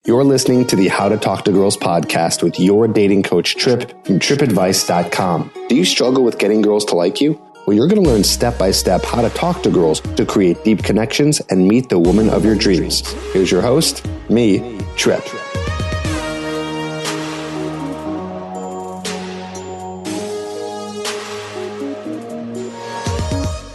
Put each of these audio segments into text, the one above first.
You're listening to the How to Talk to Girls podcast with your dating coach, Trip, from tripadvice.com. Do you struggle with getting girls to like you? Well, you're going to learn step-by-step how to talk to girls to create deep connections and meet the woman of your dreams. Here's your host, me, Trip.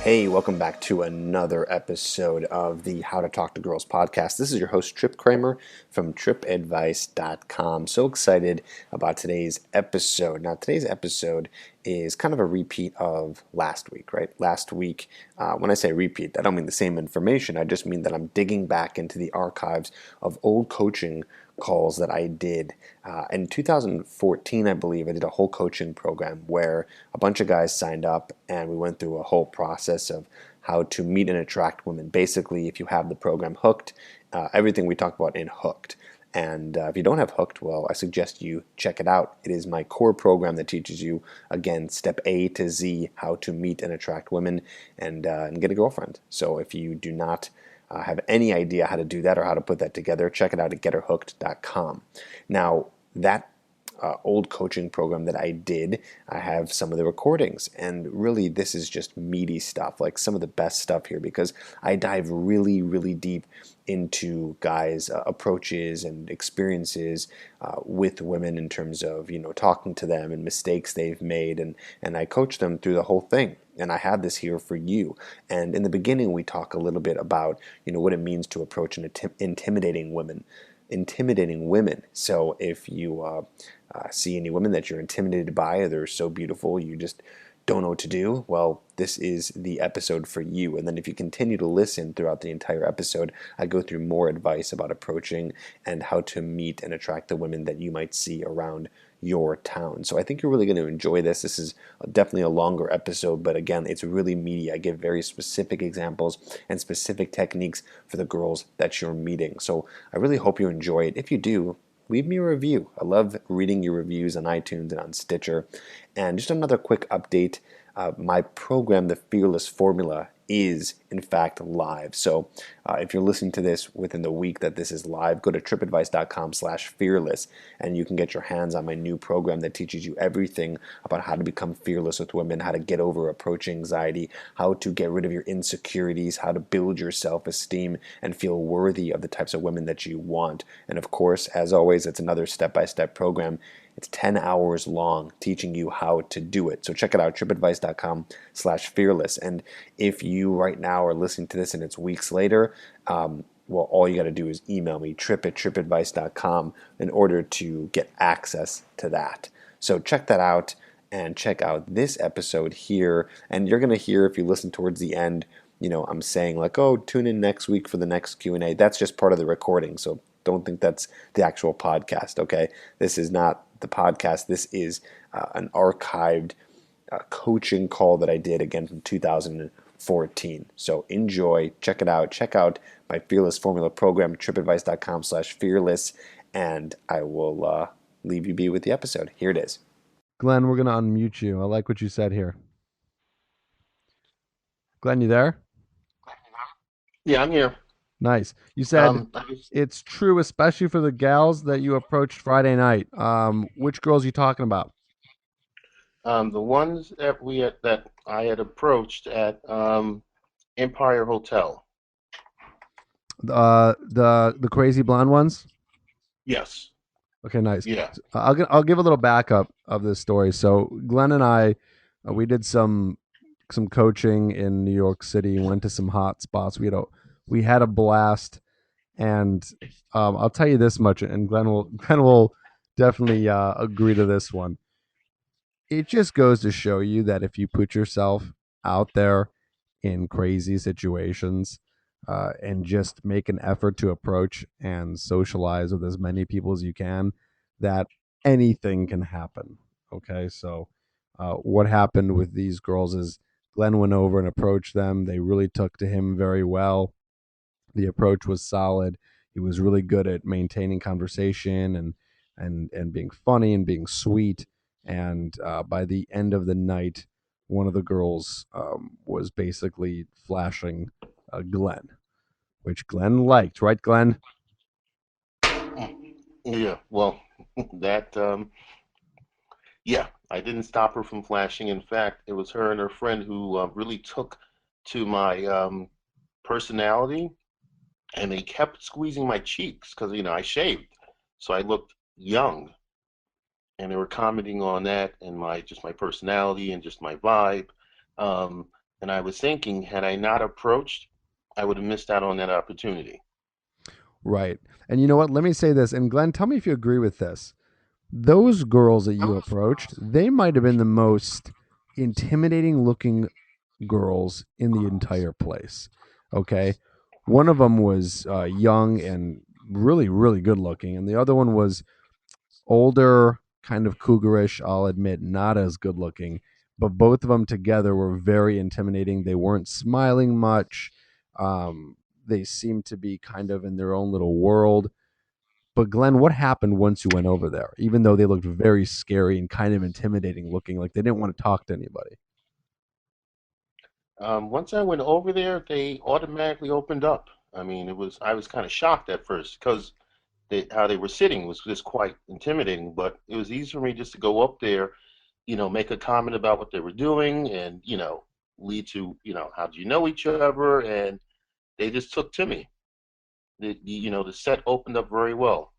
Hey, welcome back to another episode of the How to Talk to Girls podcast. This is your host, Trip Kramer from tripadvice.com. So excited about today's episode. Now, today's episode is kind of a repeat of last week, right? Last week, when I say repeat, I don't mean the same information. I just mean that I'm digging back into the archives of old coaching calls that I did. In 2014, I believe, I did a whole coaching program where a bunch of guys signed up and we went through a whole process of how to meet and attract women. Basically, if you have the program Hooked, everything we talked about in Hooked. And if you don't have Hooked, well, I suggest you check it out. It is my core program that teaches you, again, step A to Z, how to meet and attract women and get a girlfriend. So if you do not have any idea how to do that or how to put that together, check it out at getherhooked.com. Now, that old coaching program that I did, I have some of the recordings, and really this is just meaty stuff, like some of the best stuff here, because I dive really, really deep into guys' approaches and experiences with women in terms of, talking to them and mistakes they've made, and I coach them through the whole thing. And I have this here for you. And in the beginning, we talk a little bit about, what it means to approach an intimidating women. So if you see any women that you're intimidated by, or they're so beautiful, you just don't know what to do, well, this is the episode for you. And then if you continue to listen throughout the entire episode, I go through more advice about approaching and how to meet and attract the women that you might see around your town. So I think you're really going to enjoy this. This is definitely a longer episode, but again, it's really meaty. I give very specific examples and specific techniques for the girls that you're meeting. So I really hope you enjoy it. If you do, leave me a review. I love reading your reviews on iTunes and on Stitcher. And just another quick update, my program, The Fearless Formula, is in fact live. So if you're listening to this within the week that this is live, go to tripadvice.com/fearless and you can get your hands on my new program that teaches you everything about how to become fearless with women, how to get over approach anxiety, how to get rid of your insecurities, how to build your self-esteem and feel worthy of the types of women that you want. And of course, as always, it's another step-by-step program. It's 10 hours long teaching you how to do it. So check it out, tripadvice.com/fearless. And if you right now are listening to this and it's weeks later, well, all you got to do is email me, trip@tripadvice.com, in order to get access to that. So check that out and check out this episode here. And you're going to hear, if you listen towards the end, I'm saying like, oh, tune in next week for the next Q&A. That's just part of the recording. So don't think that's the actual podcast, okay? This is not the podcast. This is an archived coaching call that I did, again, from 2014. So enjoy, check it out. Check out my Fearless Formula program, tripadvice.com/fearless, and I will leave you be with the episode. Here it is. Glenn, we're going to unmute you. I like what you said here. Glenn, you there? Yeah, I'm here. Nice. You said it's true, especially for the gals that you approached Friday night. Which girls are you talking about? The ones that I had approached at Empire Hotel. The crazy blonde ones? Yes. Okay, nice. Yeah. I'll give a little backup of this story. So Glenn and I, we did some coaching in New York City. Went to some hot spots. We had a blast, and I'll tell you this much, and Glenn will definitely agree to this one. It just goes to show you that if you put yourself out there in crazy situations and just make an effort to approach and socialize with as many people as you can, that anything can happen. Okay, so what happened with these girls is Glenn went over and approached them. They really took to him very well. The approach was solid. He was really good at maintaining conversation and being funny and being sweet. And by the end of the night, one of the girls was basically flashing Glenn, which Glenn liked, right, Glenn? Yeah, well, that yeah, I didn't stop her from flashing. In fact, it was her and her friend who really took to my personality, and they kept squeezing my cheeks because I shaved, so I looked young, and they were commenting on that and my personality and just my vibe. Um, and I was thinking, had I not approached, I would have missed out on that opportunity. Right. And you know what? Let me say this. And Glenn, tell me if you agree with this. Those girls that you approached, they might have been the most intimidating looking girls in the entire place. Okay. One of them was young and really, really good looking. And the other one was older, kind of cougarish, I'll admit, not as good looking. But both of them together were very intimidating. They weren't smiling much. They seemed to be kind of in their own little world. But Glenn, what happened once you went over there? Even though they looked very scary and kind of intimidating looking, like they didn't want to talk to anybody. Once I went over there, they automatically opened up. I mean, I was kind of shocked at first because how they were sitting was just quite intimidating, but it was easy for me just to go up there, make a comment about what they were doing and, lead to, how do you know each other? And they just took to me. The set opened up very well.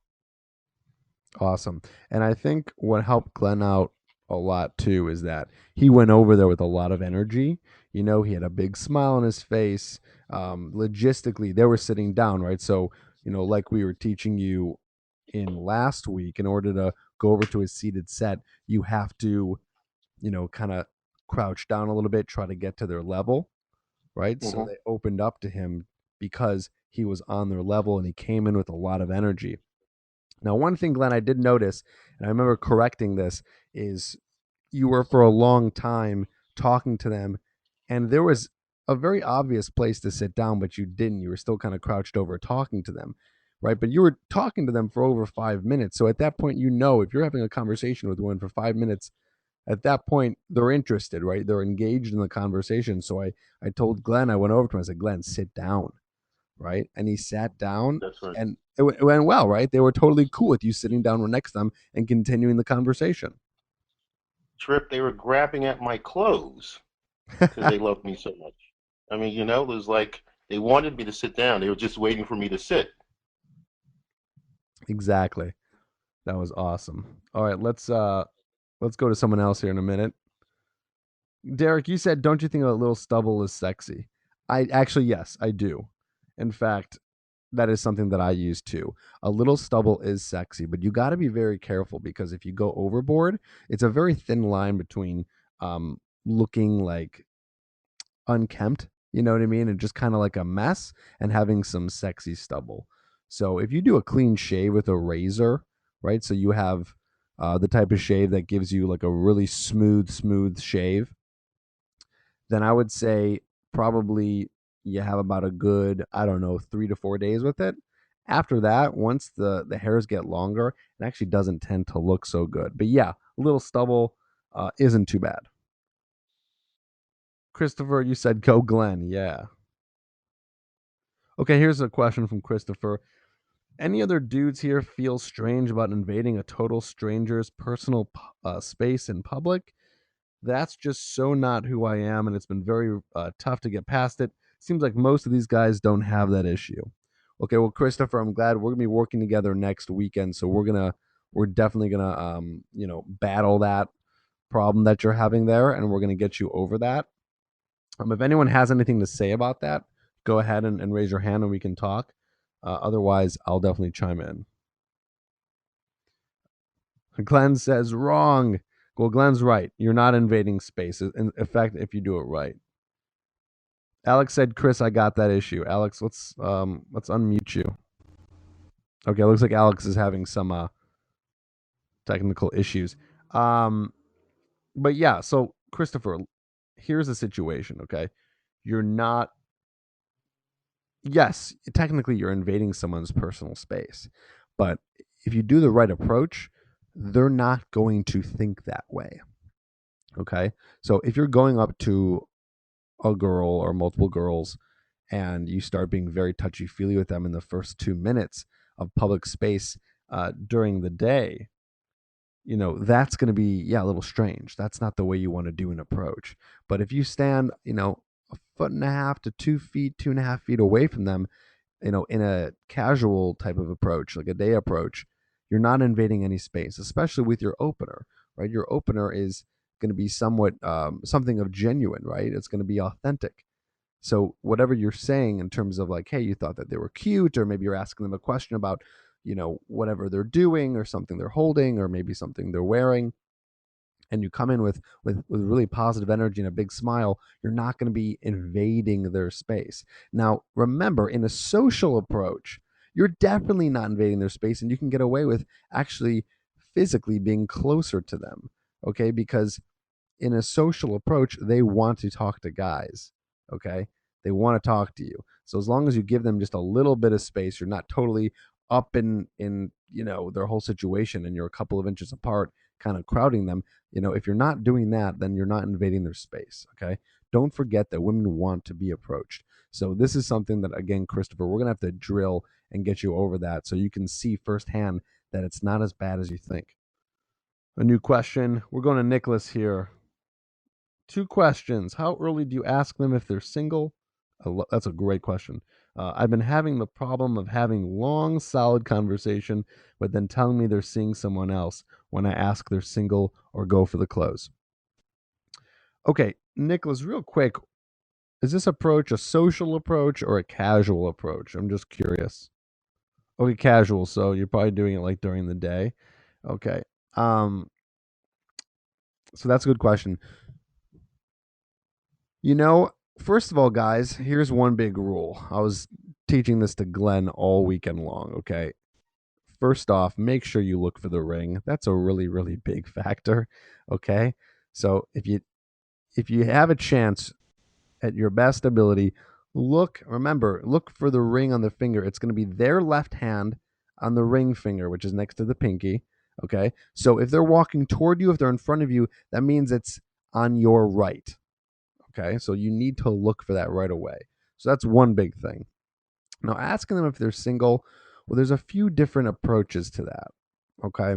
Awesome. And I think what helped Glenn out a lot too is that he went over there with a lot of energy. You know, he had a big smile on his face. Logistically, they were sitting down, right? So, like we were teaching you in last week, in order to go over to a seated set, you have to, kind of crouch down a little bit, try to get to their level, right? So Hmm. they opened up to him because he was on their level and he came in with a lot of energy. Now, one thing, Glenn, I did notice, and I remember correcting this, is you were for a long time talking to them, and there was a very obvious place to sit down, but you didn't. You were still kind of crouched over talking to them, right? But you were talking to them for over 5 minutes. So at that point, if you're having a conversation with one for 5 minutes, at that point, they're interested, right? They're engaged in the conversation. So I told Glenn, I went over to him, I said, Glenn, sit down, right? And he sat down, That's right. and it went well, right? They were totally cool with you sitting down next to them and continuing the conversation. Trip, they were grabbing at my clothes because they loved me so much. I mean, it was like they wanted me to sit down. They were just waiting for me to sit. Exactly. That was awesome. All right, let's go to someone else here in a minute. Derek, you said, don't you think a little stubble is sexy? I actually, yes, I do. In fact, that is something that I use too. A little stubble is sexy, but you got to be very careful because if you go overboard, it's a very thin line between looking like unkempt, you know what I mean, and just kind of like a mess, and having some sexy stubble. So if you do a clean shave with a razor, right? So you have the type of shave that gives you like a really smooth shave, then I would say probably you have about a good, I don't know, 3 to 4 days with it. After that, once the hairs get longer, it actually doesn't tend to look so good. But yeah, a little stubble isn't too bad. Christopher, you said go Glenn. Yeah. Okay, here's a question from Christopher. Any other dudes here feel strange about invading a total stranger's personal space in public? That's just so not who I am, and it's been very tough to get past it. Seems like most of these guys don't have that issue. Okay, well, Christopher, I'm glad we're gonna be working together next weekend, so we're definitely gonna battle that problem that you're having there, and we're gonna get you over that. If anyone has anything to say about that, go ahead and raise your hand, and we can talk. Otherwise, I'll definitely chime in. Glenn says wrong. Well, Glenn's right. You're not invading space. In fact, if you do it right. Alex said, "Chris, I got that issue." Alex, let's unmute you. Okay, looks like Alex is having some technical issues. Um, but yeah, so Christopher, here's the situation. Okay, you're not. Yes, technically, you're invading someone's personal space, but if you do the right approach, they're not going to think that way. Okay, so if you're going up to a girl or multiple girls and you start being very touchy feely with them in the first 2 minutes of public space, during the day, that's going to be, a little strange. That's not the way you want to do an approach. But if you stand, a foot and a half to 2 feet, 2.5 feet away from them, in a casual type of approach, like a day approach, you're not invading any space, especially with your opener, right? Your opener is going to be somewhat something of genuine, right? It's going to be authentic. So whatever you're saying in terms of like, hey, you thought that they were cute, or maybe you're asking them a question about, whatever they're doing or something they're holding or maybe something they're wearing, and you come in with really positive energy and a big smile, you're not going to be invading their space. Now, remember, in a social approach, you're definitely not invading their space, and you can get away with actually physically being closer to them. Okay, because in a social approach, they want to talk to guys. Okay. They want to talk to you. So as long as you give them just a little bit of space, you're not totally up in their whole situation and you're a couple of inches apart, kind of crowding them. If you're not doing that, then you're not invading their space. Okay. Don't forget that women want to be approached. So this is something that, again, Christopher, we're gonna have to drill and get you over that so you can see firsthand that it's not as bad as you think. A new question. We're going to Nicholas here. 2 questions. How early do you ask them if they're single? That's a great question. I've been having the problem of having long, solid conversation, but then telling me they're seeing someone else when I ask they're single or go for the close. Okay, Nicholas, real quick, is this approach a social approach or a casual approach? I'm just curious. Okay, casual. So you're probably doing it like during the day. Okay. Um, so that's a good question. First of all, guys, here's one big rule. I was teaching this to Glenn all weekend long, okay? First off, make sure you look for the ring. That's a really, really big factor, okay? So if you have a chance at your best ability, look for the ring on the finger. It's going to be their left hand on the ring finger, which is next to the pinky, okay? So if they're walking toward you, if they're in front of you, that means it's on your right. Okay, so you need to look for that right away. So that's one big thing. Now, asking them if they're single, well, there's a few different approaches to that. Okay.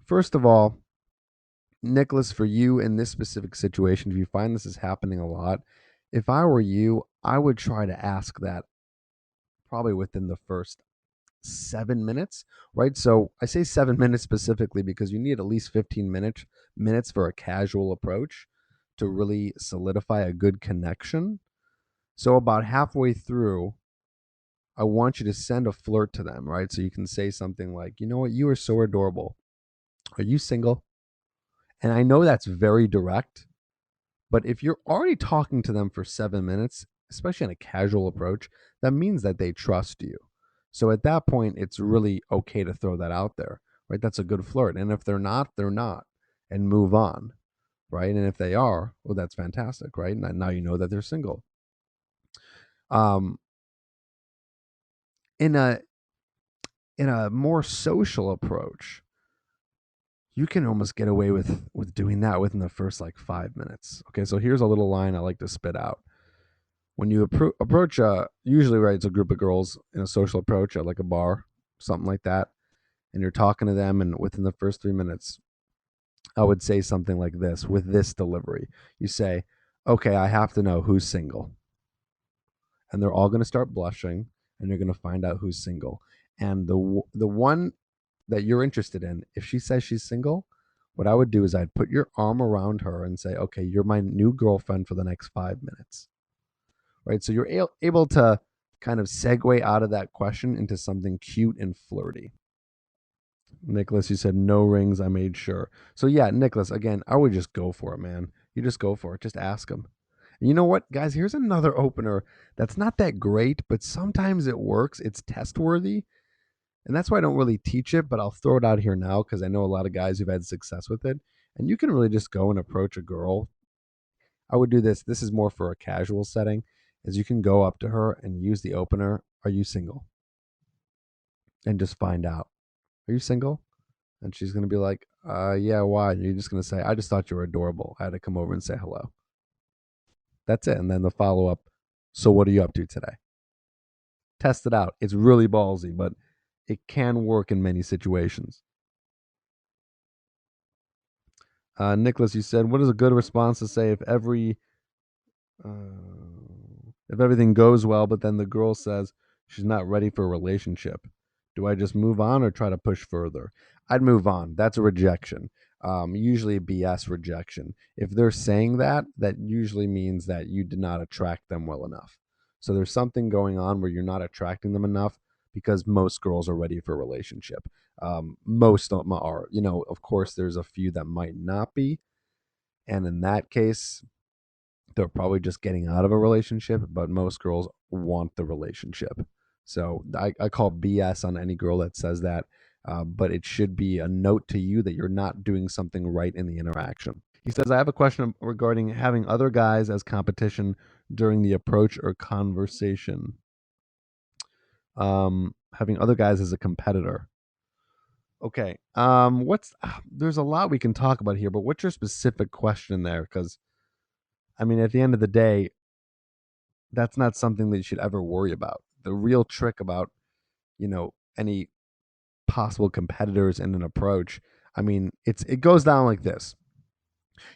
First of all, Nicholas, for you in this specific situation, if you find this is happening a lot, if I were you, I would try to ask that probably within the first 7 minutes, right? So I say 7 minutes specifically because you need at least 15 minutes for a casual approach to really solidify a good connection. So about halfway through, I want you to send a flirt to them, right? So you can say something like, you know what, you are so adorable. Are you single? And I know that's very direct, but if you're already talking to them for 7 minutes, especially in a casual approach, that means that they trust you. So at that point, it's really okay to throw that out there, right? That's a good flirt. And if they're not, they're not, and move on, right? And if they are, well, that's fantastic, right? Now you know that they're single. Um, in a in a more social approach, you can almost get away with doing that within the first like 5 minutes. Okay, so here's a little line I like to spit out. When you approach, usually, right, it's a group of girls in a social approach at like a bar, something like that, and you're talking to them, and within the first 3 minutes, I would say something like this with this delivery. You say, "Okay, I have to know who's single," and they're all going to start blushing, and you're going to find out who's single. And the one that you're interested in, if she says she's single, what I would do is I'd put your arm around her and say, okay, you're my new girlfriend for the next 5 minutes. Right? So you're able to kind of segue out of that question into something cute and flirty. Nicholas, you said no rings. I made sure. So yeah, Nicholas, again, I would just go for it, man. You just go for it. Just ask them. And you know what, guys? Here's another opener that's not that great, but sometimes it works. It's test worthy. And that's why I don't really teach it, but I'll throw it out here now because I know a lot of guys who've had success with it. And you can really just go and approach a girl. I would do this. This is more for a casual setting, is you can go up to her and use the opener. Are you single? And just find out. Are you single? And she's gonna be like, yeah, why? And you're just gonna say, I just thought you were adorable. I had to come over and say hello. That's it. And then the follow up. So what are you up to today? Test it out. It's really ballsy, but it can work in many situations. Nicholas, you said, what is a good response to say if everything goes well, but then the girl says she's not ready for a relationship? Do I just move on or try to push further? I'd move on. That's a rejection. Usually a BS rejection. If they're saying that, that usually means that you did not attract them well enough. So there's something going on where you're not attracting them enough, because most girls are ready for a relationship. Most of them are. Of course, there's a few that might not be. And in that case, they're probably just getting out of a relationship, but most girls want the relationship. So I call BS on any girl that says that, but it should be a note to you that you're not doing something right in the interaction. He says, I have a question regarding having other guys as competition during the approach or conversation. Having other guys as a competitor. Okay. There's a lot we can talk about here, but what's your specific question there? Because, I mean, at the end of the day, that's not something that you should ever worry about. The real trick about, any possible competitors in an approach, I mean, it goes down like this.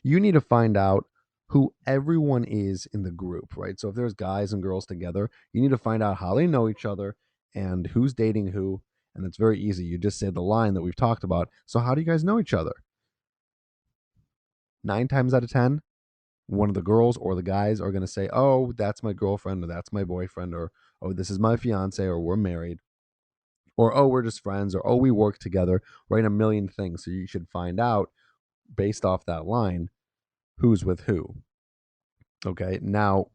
You need to find out who everyone is in the group, right? So if there's guys and girls together, you need to find out how they know each other and who's dating who. And it's very easy. You just say the line that we've talked about. So how do you guys know each other? 9 times out of 10, one of the girls or the guys are going to say, oh, that's my girlfriend, or that's my boyfriend, or oh, this is my fiance, or we're married, or oh, we're just friends, or oh, we work together, right? A million things. So you should find out based off that line who's with who. Okay. Now,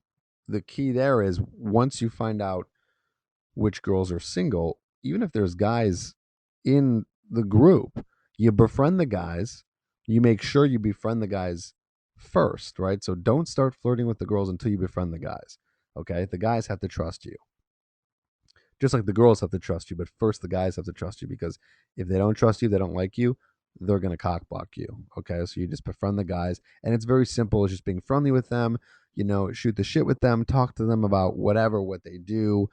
the key there is once you find out which girls are single, even if there's guys in the group, you befriend the guys. You make sure you befriend the guys first, right? So don't start flirting with the girls until you befriend the guys. Okay. The guys have to trust you, just like the girls have to trust you, but first the guys have to trust you, because if they don't trust you, they don't like you, they're going to cockblock you. Okay. So you just befriend the guys, and it's very simple. It's just being friendly with them, shoot the shit with them, talk to them about what they do,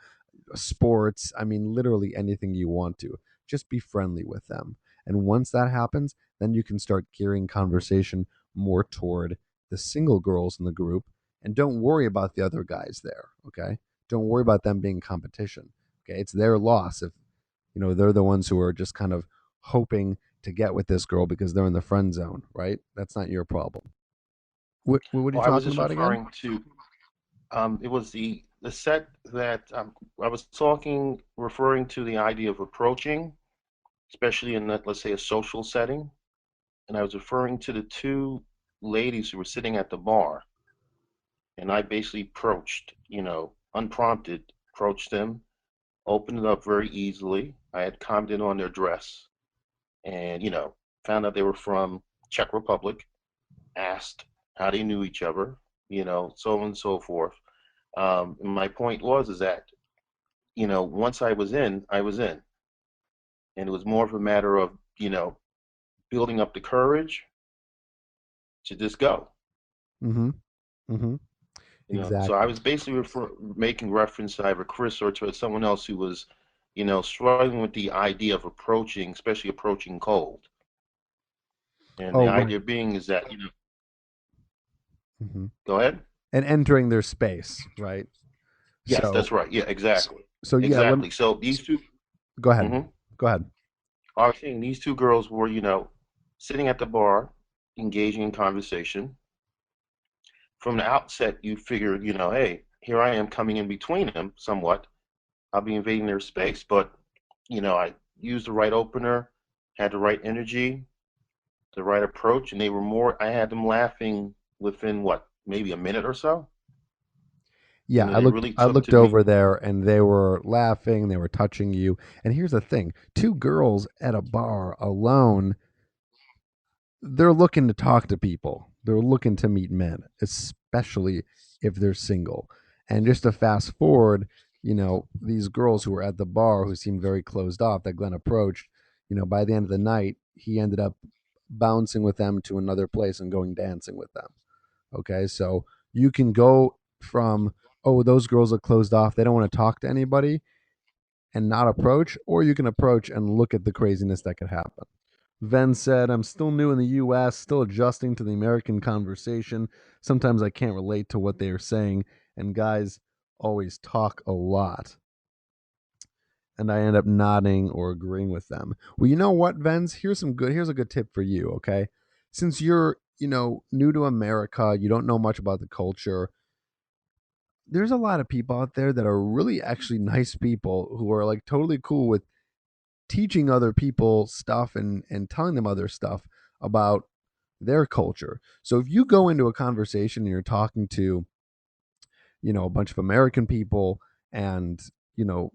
sports. I mean, literally anything you want to. Just be friendly with them. And once that happens, then you can start gearing conversation more toward the single girls in the group. And don't worry about the other guys there. Okay. Don't worry about them being competition. Okay. It's their loss if, they're the ones who are just kind of hoping to get with this girl because they're in the friend zone, right? That's not your problem. What are you Well, I was talking just about again? referring to it was the set that I was talking, referring to the idea of approaching, especially in that, let's say, a social setting, and I was referring to the two ladies who were sitting at the bar, and I basically approached, unprompted, approached them, opened it up very easily. I had commented on their dress, and found out they were from Czech Republic, asked how they knew each other, so on and so forth. And my point was is that once I was in, and it was more of a matter of building up the courage to just go. Mm-hmm. Mm-hmm. So I Exactly. was basically making reference to either Chris or to someone else who was, struggling with the idea of approaching, especially approaching cold. And the Oh, right. idea being is that, Mm-hmm. go ahead. And entering their space, right? Yes, So, that's right. Yeah, exactly. so yeah. Exactly. So these two, Go ahead. mhm. Go ahead. I was saying these two girls were, sitting at the bar, engaging in conversation. From the outset, you figured, hey, here I am coming in between them somewhat. I'll be invading their space. But, I used the right opener, had the right energy, the right approach, and I had them laughing within what, maybe a minute or so. Yeah, I They looked. really I took to looked me. over there, and they were laughing. They were touching you. And here's the thing: two girls at a bar alone, they're looking to talk to people. They're looking to meet men, especially if they're single. And just to fast forward, these girls who were at the bar who seemed very closed off that Glenn approached, by the end of the night, he ended up bouncing with them to another place and going dancing with them. Okay. So you can go from, oh, those girls are closed off, they don't want to talk to anybody, and not approach, or you can approach and look at the craziness that could happen. Ven said, I'm still new in the US, still adjusting to the American conversation. Sometimes I can't relate to what they are saying, and guys always talk a lot. And I end up nodding or agreeing with them. Well, you know what, Vens? Here's a good tip for you, okay? Since you're, new to America, you don't know much about the culture, there's a lot of people out there that are really actually nice people who are like totally cool with teaching other people stuff and telling them other stuff about their culture. So if you go into a conversation and you're talking to, a bunch of American people and, you know,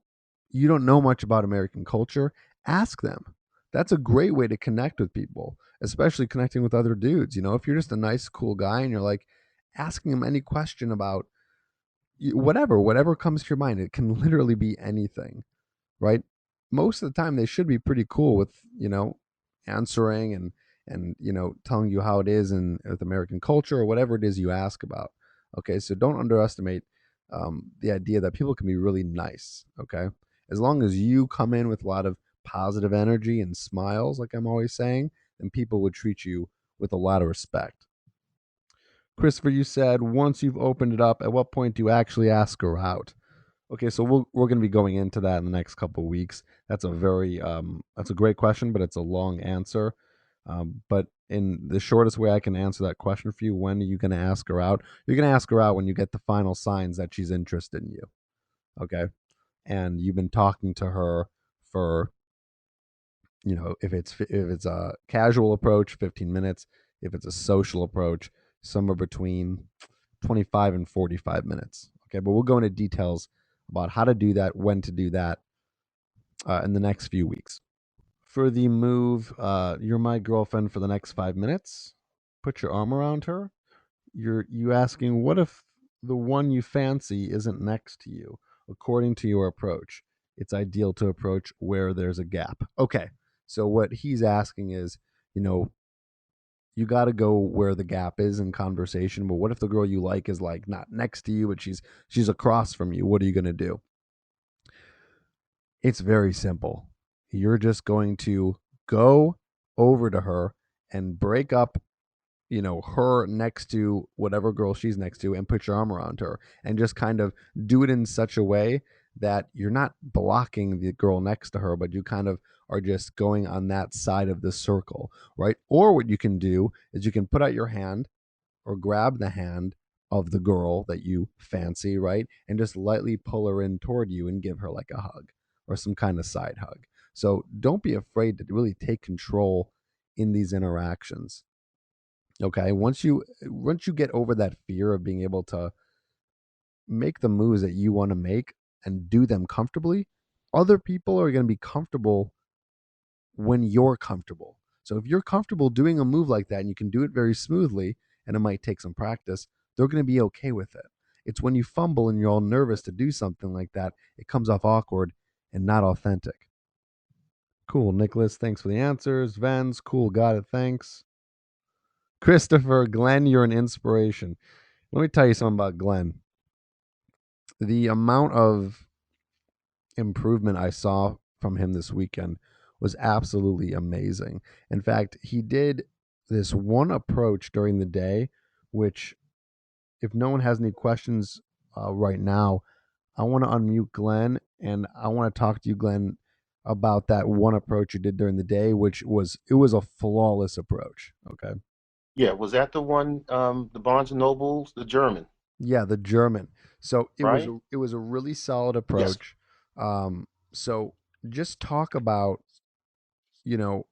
you don't know much about American culture, ask them. That's a great way to connect with people, especially connecting with other dudes. If you're just a nice, cool guy and you're like asking them any question about whatever comes to your mind, it can literally be anything, right? Most of the time they should be pretty cool with, answering and telling you how it is in with American culture or whatever it is you ask about. Okay, so don't underestimate the idea that people can be really nice. Okay, as long as you come in with a lot of positive energy and smiles, like I'm always saying, then people would treat you with a lot of respect. Christopher, you said once you've opened it up, at what point do you actually ask her out? Okay, so we're going to be going into that in the next couple of weeks. That's a great question, but it's a long answer. But in the shortest way I can answer that question for you, when are you going to ask her out? You're going to ask her out when you get the final signs that she's interested in you. Okay, and you've been talking to her for, if it's a casual approach, 15 minutes. If it's a social approach, somewhere between 25 and 45 minutes. Okay, but we'll go into details about how to do that, when to do that in the next few weeks. For the move, you're my girlfriend for the next 5 minutes. Put your arm around her. You asking, what if the one you fancy isn't next to you? According to your approach, it's ideal to approach where there's a gap. Okay, so what he's asking is, you know, you got to go where the gap is in conversation. But what if the girl you like is like not next to you, but she's across from you? What are you gonna do? It's very simple. You're just going to go over to her and break up, her next to whatever girl she's next to and put your arm around her and just kind of do it in such a way that you're not blocking the girl next to her, but you kind of are just going on that side of the circle, right? Or what you can do is you can put out your hand or grab the hand of the girl that you fancy, right? And just lightly pull her in toward you and give her like a hug or some kind of side hug. So don't be afraid to really take control in these interactions. Okay? Once you get over that fear of being able to make the moves that you want to make and do them comfortably, other people are going to be comfortable when you're comfortable. So if you're comfortable doing a move like that and you can do it very smoothly, and it might take some practice, they're going to be okay with it. It's when you fumble and you're all nervous to do something like that, it comes off awkward and not authentic. Cool, Nicholas. Thanks for the answers. Vens, cool, got it. Thanks. Christopher, Glenn, you're an inspiration. Let me tell you something about Glenn. The amount of improvement I saw from him this weekend was absolutely amazing. In fact, he did this one approach during the day, which, if no one has any questions right now, I want to unmute Glenn and I want to talk to you, Glenn, about that one approach you did during the day, which was a flawless approach. Okay. Yeah, was that the one, the Barnes and Nobles, the German, Yeah, the German. So right? it was a really solid Yes. approach. So just you know,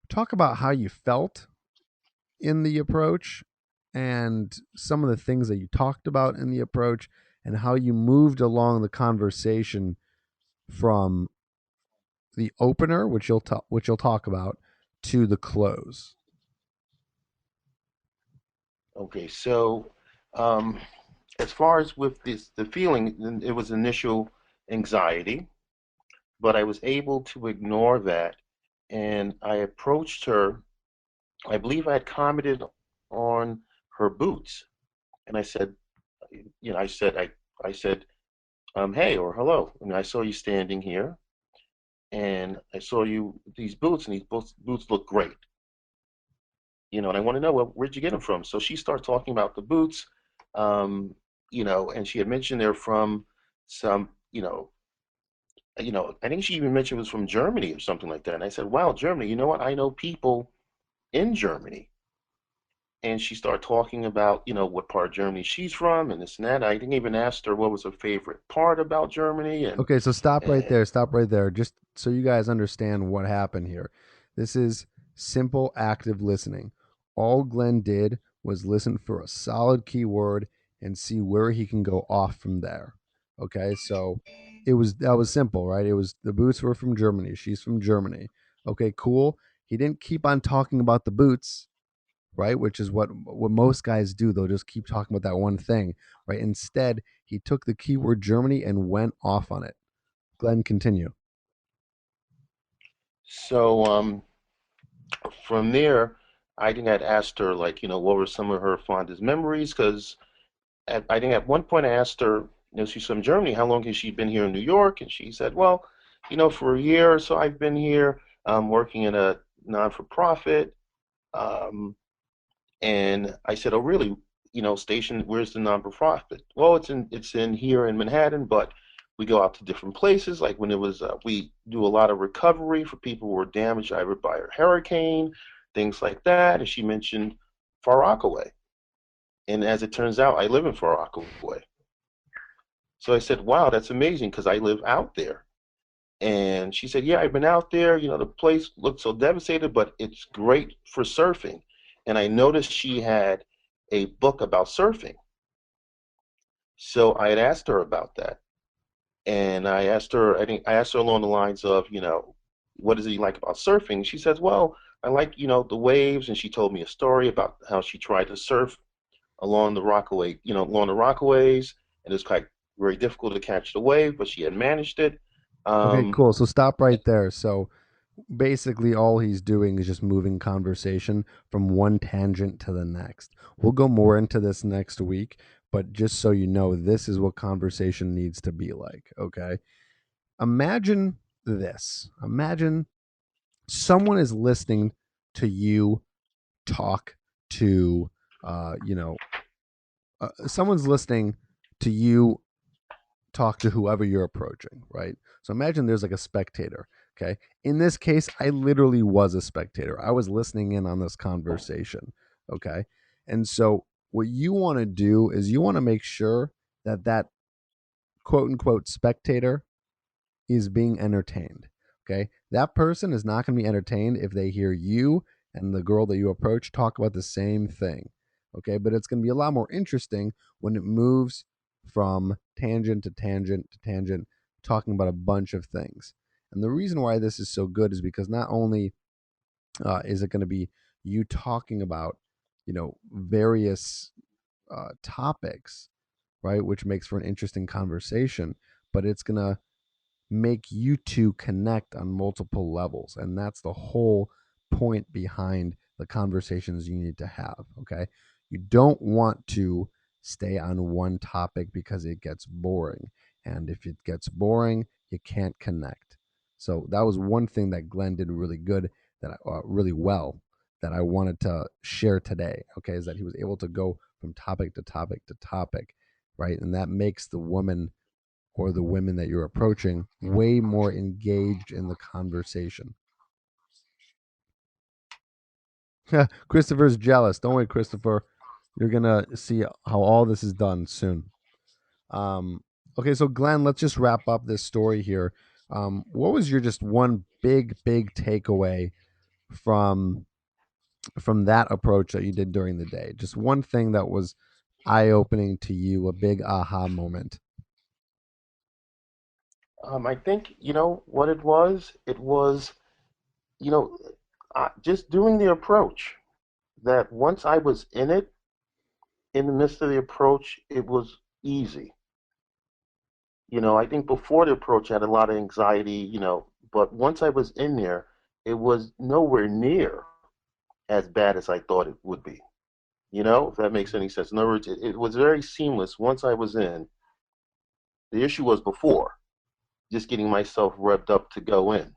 talk about how you felt in the approach and some of the things that you talked about in the approach and how you moved along the conversation from the opener, which you'll talk about, to the close. Okay, so um, as far as with this, the feeling, it was initial anxiety, but I was able to ignore that, and I approached her. I believe I had commented on her boots, and I said, I said, hey, or hello. I mean, I saw you standing here, and I saw you these boots, and these boots look great. And I want to know, well, where'd you get them from? So she started talking about the boots, um, and she had mentioned they're from some, I think she even mentioned it was from Germany or something like that. And I said, wow, Germany, you know what? I know people in Germany. And she started talking about, what part of Germany she's from and this and that. I didn't even ask her what was her favorite part about Germany. Okay, so stop right And there. Stop right there. Just so you guys understand what happened here. This is simple active listening. All Glenn did was listen for a solid keyword and see where he can go off from there. Okay, so that was simple, right? It was the boots were from Germany. She's from Germany. Okay, cool. He didn't keep on talking about the boots, right? Which is what most guys do. They'll just keep talking about that one thing, right? Instead, he took the keyword Germany and went off on it. Glenn, continue. so from there, I think I'd asked her, like, what were some of her fondest memories? Because I think at one point I asked her, she's from Germany, how long has she been here in New York? And she said, well, for a year or so I've been here, working in a non-for-profit. Um, and I said, oh, really? Station, where's the non-for-profit? Well, it's in here in Manhattan, but we go out to different places. Like when it was, we do a lot of recovery for people who were damaged either by a hurricane, things like that. And she mentioned Far Rockaway. And as it turns out, I live in Far Rockaway. So I said, wow, that's amazing because I live out there. And she said, yeah, I've been out there. The place looked so devastated, but it's great for surfing. And I noticed she had a book about surfing. So I had asked her about that. And I asked her along the lines of, what does he like about surfing? She says, well, I like, the waves. And she told me a story about how she tried to surf along the Rockaways, and it was quite very difficult to catch the wave, but she had managed it. Okay, Um, cool. So stop right there. So basically, all he's doing is just moving conversation from one tangent to the next. We'll go more into this next week, but just so you know, this is what conversation needs to be like. Okay. Imagine this. Imagine someone is listening to you talk to, uh, you know, someone's listening to you talk to whoever you're approaching, right? So imagine there's like a spectator. Okay. In this case, I literally was a spectator. I was listening in on this conversation. Okay. And so what you want to do is you want to make sure that that quote unquote spectator is being entertained. Okay. That person is not going to be entertained if they hear you and the girl that you approach talk about the same thing. Okay. But it's going to be a lot more interesting when it moves from tangent to tangent to tangent, talking about a bunch of things. And the reason why this is so good is because not only is it going to be you talking about, various topics, right, which makes for an interesting conversation, but it's going to make you two connect on multiple levels. And that's the whole point behind the conversations you need to have. Okay. You don't want to stay on one topic because it gets boring. And if it gets boring, you can't connect. So that was one thing that Glenn did really good, really well, that I wanted to share today. Okay. Is that he was able to go from topic to topic to topic. Right. And that makes the woman or the women that you're approaching way more engaged in the conversation. Christopher's jealous. Don't worry, Christopher. You're gonna see how all this is done soon. Um, okay, so Glenn, let's just wrap up this story here. What was your just one big takeaway from that approach that you did during the day? Just one thing that was eye opening to you, a big aha moment. I think, what it was? It was, you know, just doing the approach. That once I was in the midst of the approach, it was easy. I think before the approach, I had a lot of anxiety, but once I was in there, it was nowhere near as bad as I thought it would be. If that makes any sense. In other words, it was very seamless. Once I was in, The issue was before, just getting myself revved up to go in.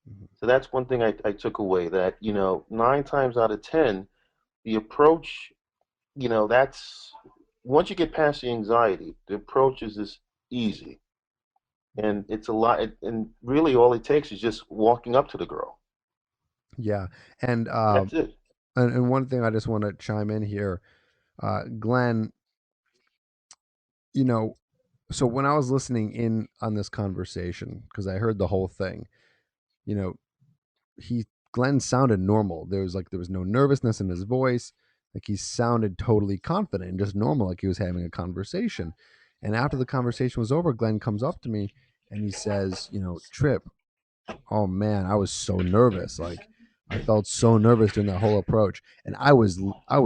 Mhm. So that's one thing I took away, that, 9 times out of 10, the approach, that's once you get past the anxiety, the approach is just easy. And it's a lot. And really, all it takes is just walking up to the girl. Yeah, and That's it. and one thing I just want to chime in here, Glenn. You know, so when I was listening in on this conversation, because I heard the whole thing, you know, he Glenn sounded normal. There was no nervousness in his voice. Like he sounded totally confident and just normal, like he was having a conversation. And after the conversation was over, Glenn comes up to me and he says, Trip, oh man, I was so nervous. Like I felt so nervous during that whole approach, and I was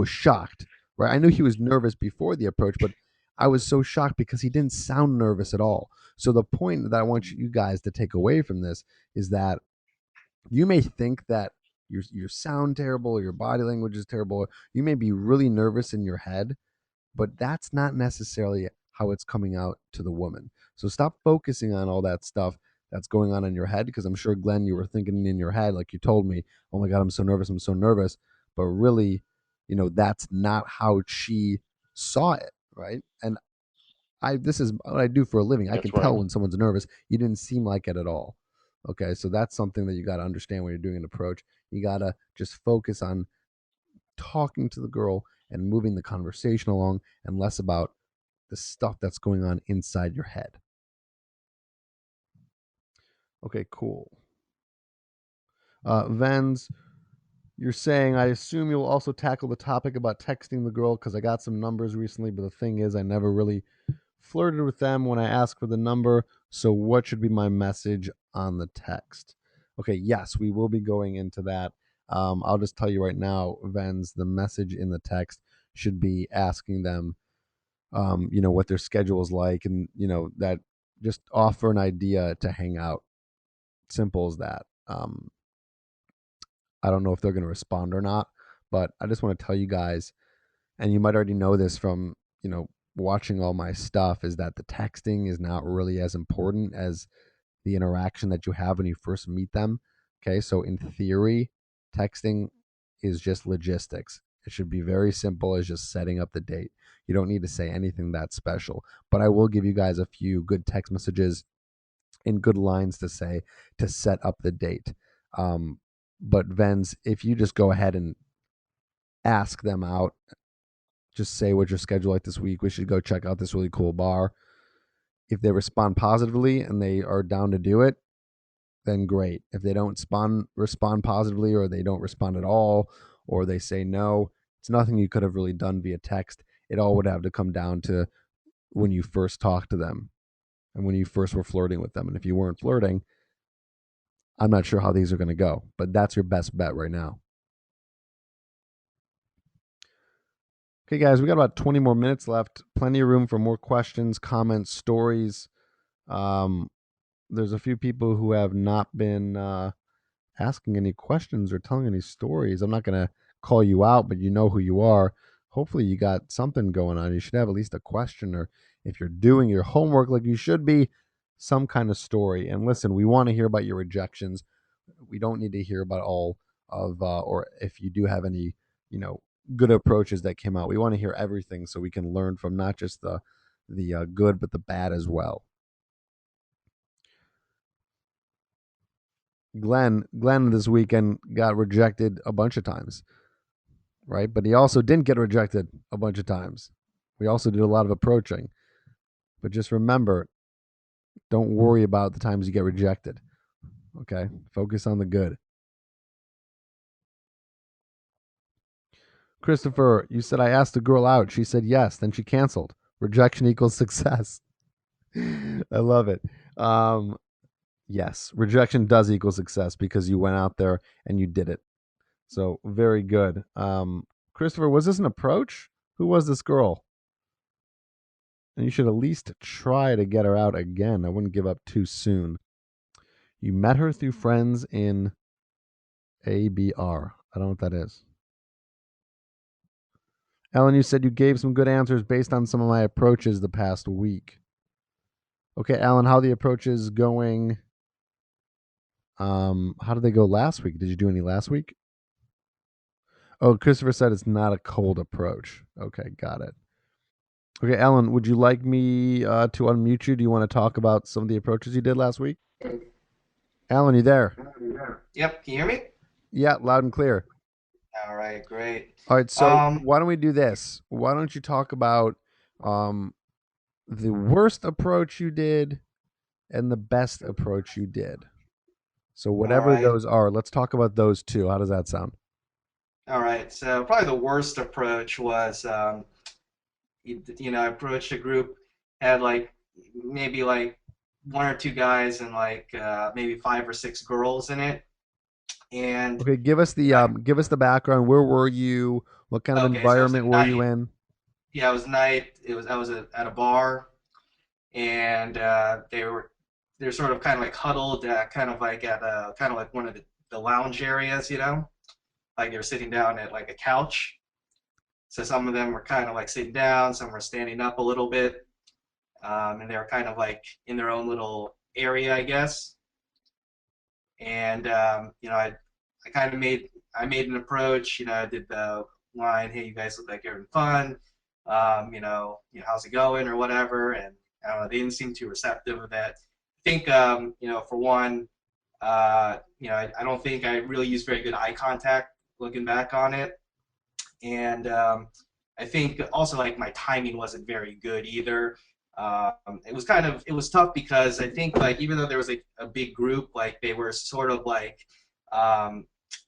shocked. Right, I knew he was nervous before the approach, but I was so shocked because he didn't sound nervous at all. So the point that I want you guys to take away from this is that you may think that you sound terrible, or your body language is terrible. You may be really nervous in your head, but that's not necessarily how it's coming out to the woman. So stop focusing on all that stuff that's going on in your head, because I'm sure, Glenn, you were thinking in your head, like you told me, oh my God, I'm so nervous, I'm so nervous. But really, that's not how she saw it, right? And this is what I do for a living. I can That's right. tell when someone's nervous. You didn't seem like it at all. Okay, so that's something that you got to understand when you're doing an approach. You got to just focus on talking to the girl and moving the conversation along, and less about the stuff that's going on inside your head. Okay, cool. Vens, you're saying, I assume you'll also tackle the topic about texting the girl, because I got some numbers recently, but the thing is, I never really flirted with them when I asked for the number. So, what should be my message on the text? Okay, yes, we will be going into that. I'll just tell you right now, Vens, the message in the text should be asking them, what their schedule is like, and that just offer an idea to hang out. Simple as that. I don't know if they're going to respond or not, but I just want to tell you guys, and you might already know this from watching all my stuff, is that the texting is not really as important as the interaction that you have when you first meet them. Okay, so in theory, texting is just logistics. It should be very simple as just setting up the date. You don't need to say anything that special, but I will give you guys a few good text messages and good lines to say to set up the date. But Vens, if you just go ahead and ask them out, just say what's your schedule like this week. We should go check out this really cool bar. If they respond positively and they are down to do it, then great. If they don't respond positively, or they don't respond at all, or they say no, it's nothing you could have really done via text. It all would have to come down to when you first talked to them and when you first were flirting with them. And if you weren't flirting, I'm not sure how these are going to go, but that's your best bet right now. Okay, guys, we got about 20 more minutes left. Plenty of room for more questions, comments, stories. Um, there's a few people who have not been asking any questions or telling any stories. I'm not going to call you out, but you know who you are. Hopefully, you got something going on. You should have at least a question, or if you're doing your homework like you should be, some kind of story. And listen, we want to hear about your rejections. We don't need to hear about all of, or if you do have any, good approaches that came out. We want to hear everything so we can learn from not just the good, but the bad as well. Glenn this weekend got rejected a bunch of times, right? But he also didn't get rejected a bunch of times. We also did a lot of approaching. But just remember, don't worry about the times you get rejected. Okay? Focus on the good. Christopher, you said I asked the girl out. She said yes, then she canceled. Rejection equals success. I love it. Yes, rejection does equal success because you went out there and you did it. So very good. Christopher, was this an approach? Who was this girl? And you should at least try to get her out again. I wouldn't give up too soon. You met her through friends in ABR. I don't know what that is. Ellen, you said you gave some good answers based on some of my approaches the past week. Okay, Alan, how the approach is going? How did they go last week? Did you do any last week? Oh, Christopher said it's not a cold approach. Okay, got it. Okay, Alan, would you like me to unmute you? Do you want to talk about some of the approaches you did last week? Alan, you there? Yep, can you hear me? Yeah, loud and clear. All right, great. All right, so Um, why don't we do this? Why don't you talk about um, the worst approach you did and the best approach you did? So all whatever right, those are, let's talk about those two. How does that sound? all right. So probably the worst approach was, I approached a group, had like maybe like one or two guys and like maybe five or six girls in it, and Okay, give us the background. Where were you? What kind of okay, so it was environment a were you night. in? Yeah, it was night. It was I was at a bar, and they're sort of kind of like huddled, kind of like at kind of like one of the lounge areas, like they were sitting down at like a couch. So some of them were kind of like sitting down, some were standing up a little bit, and they were kind of like in their own little area, I guess. And I kind of made an approach. I did the line, "Hey, you guys look like you're having fun. How's it going or whatever." And I don't know, they didn't seem too receptive of that. I think for one, I don't think I really used very good eye contact looking back on it. And I think also like my timing wasn't very good either. It was tough because I think like even though there was a big group, like they were sort of um,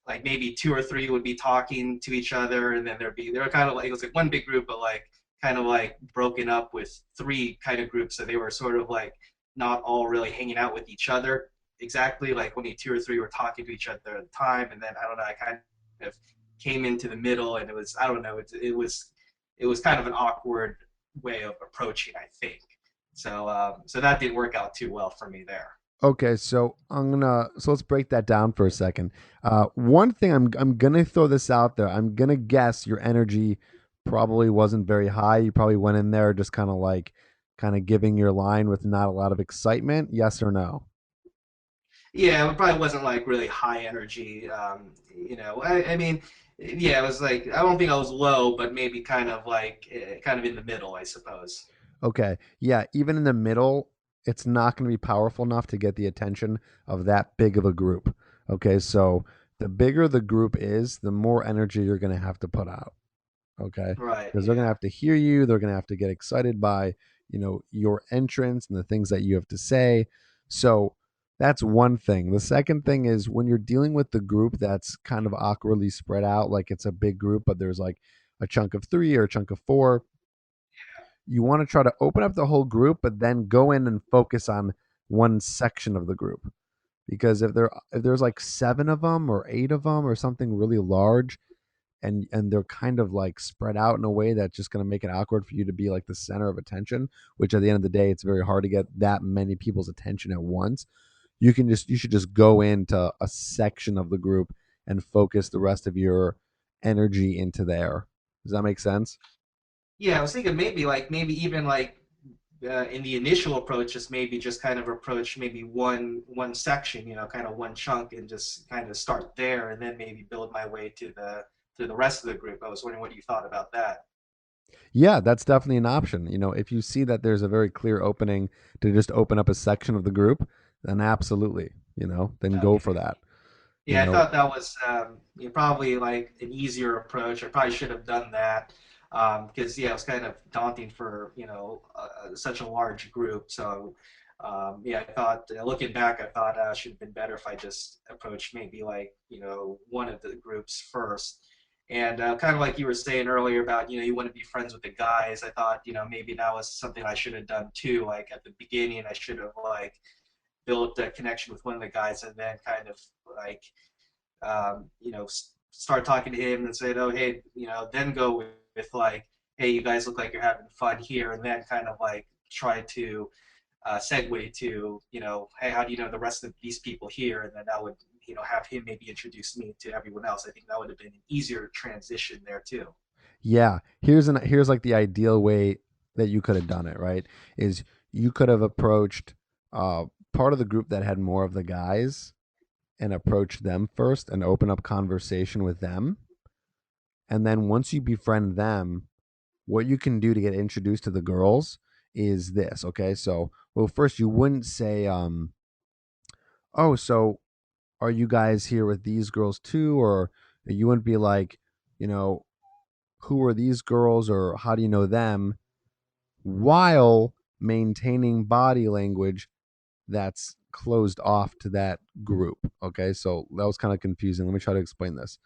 like maybe two or three would be talking to each other, and then they were kind of like it was like one big group, but like kind of like broken up with three kind of groups, so they were sort of like not all really hanging out with each other exactly. Like only two or three were talking to each other at the time, and then I don't know, I kind of came into the middle, and it was I don't know, it was kind of an awkward way of approaching, I think. So that didn't work out too well for me there. Okay, so let's break that down for a second. One thing I'm gonna throw this out there. I'm gonna guess your energy probably wasn't very high. You probably went in there just kind of giving your line with not a lot of excitement. Yes or no? Yeah, it probably wasn't like really high energy. I mean, yeah, it was like I don't think I was low, but maybe kind of like kind of in the middle, I suppose. Okay. Yeah, even in the middle, it's not going to be powerful enough to get the attention of that big of a group. Okay, so the bigger the group is, the more energy you're going to have to put out. Okay, Right. because they're going to Yeah. have to hear you. They're going to have to get excited by, your entrance and the things that you have to say. So that's one thing. The second thing is when you're dealing with the group that's kind of awkwardly spread out, like it's a big group, but there's like a chunk of three or a chunk of four, you want to try to open up the whole group, but then go in and focus on one section of the group. Because if there's like seven of them or eight of them or something really large, and they're kind of like spread out in a way that's just going to make it awkward for you to be like the center of attention, which at the end of the day it's very hard to get that many people's attention at once. You should just go into a section of the group and focus the rest of your energy into there. Does that make sense? Yeah, I was thinking maybe even like in the initial approach, just maybe just kind of approach maybe one section, kind of one chunk, and just kind of start there, and then maybe build my way to the rest of the group. I was wondering what you thought about that. Yeah, that's definitely an option. If you see that there's a very clear opening to just open up a section of the group, then absolutely, then go for Okay. that. You Yeah, I know, thought that was probably like an easier approach. I probably should have done that because yeah, it was kind of daunting for such a large group. So yeah, I thought looking back, I thought it should have been better if I just approached maybe like one of the groups first. And kind of like you were saying earlier about you want to be friends with the guys. I thought maybe that was something I should have done too. Like at the beginning, I should have like built a connection with one of the guys and then kind of like start talking to him and say, oh, hey, then go with like, hey, you guys look like you're having fun here, and then kind of like try to segue to, hey, how do you know the rest of these people here? And then that would, have him maybe introduce me to everyone else. I think that would have been an easier transition there too. yeah. Here's like the ideal way that you could have done it. Right? Is you could have approached part of the group that had more of the guys and approach them first and open up conversation with them. And then once you befriend them, what you can do to get introduced to the girls is this. Okay. So, well, first, you wouldn't say, oh, so are you guys here with these girls too? Or you wouldn't be like, you know, who are these girls or how do you know them? While maintaining body language that's closed off to that group. Okay, so that was kind of confusing. Let me try to explain this.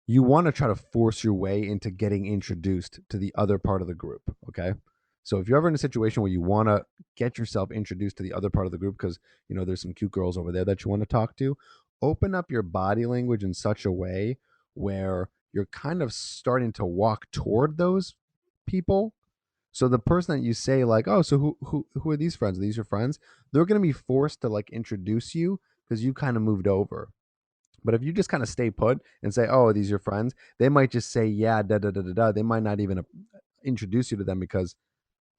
You want to try to force your way into getting introduced to the other part of the group. Okay, so if you're ever in a situation where you want to get yourself introduced to the other part of the group because there's some cute girls over there that you want to talk to, open up your body language in such a way where you're kind of starting to walk toward those people. So the person that you say like, oh, so who are these friends? Are these your friends? They're going to be forced to like introduce you because you kind of moved over. But if you just kind of stay put and say, oh, are these your friends? They might just say, yeah, da da da da da. They might not even introduce you to them because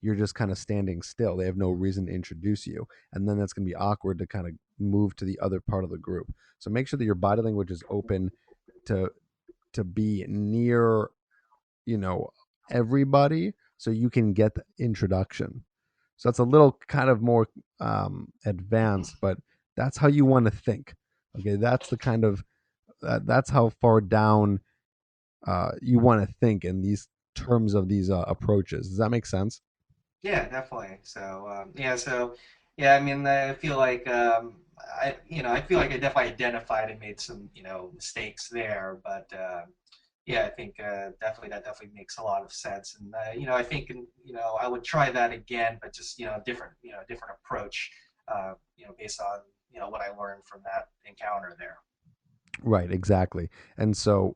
you're just kind of standing still. They have no reason to introduce you. And then that's going to be awkward to kind of move to the other part of the group. So make sure that your body language is open to be near you know everybody so you can get the introduction. So that's a little kind of more advanced, but that's how you want to think. Okay, that's the kind of that's how far down you want to think in these terms of these approaches. Does that make sense? Yeah, definitely. So yeah, I mean, I feel like I feel like I definitely identified and made some mistakes there, but yeah, I think definitely that definitely makes a lot of sense, and I think I would try that again, but just different approach, based on what I learned from that encounter there. Right, exactly. And so,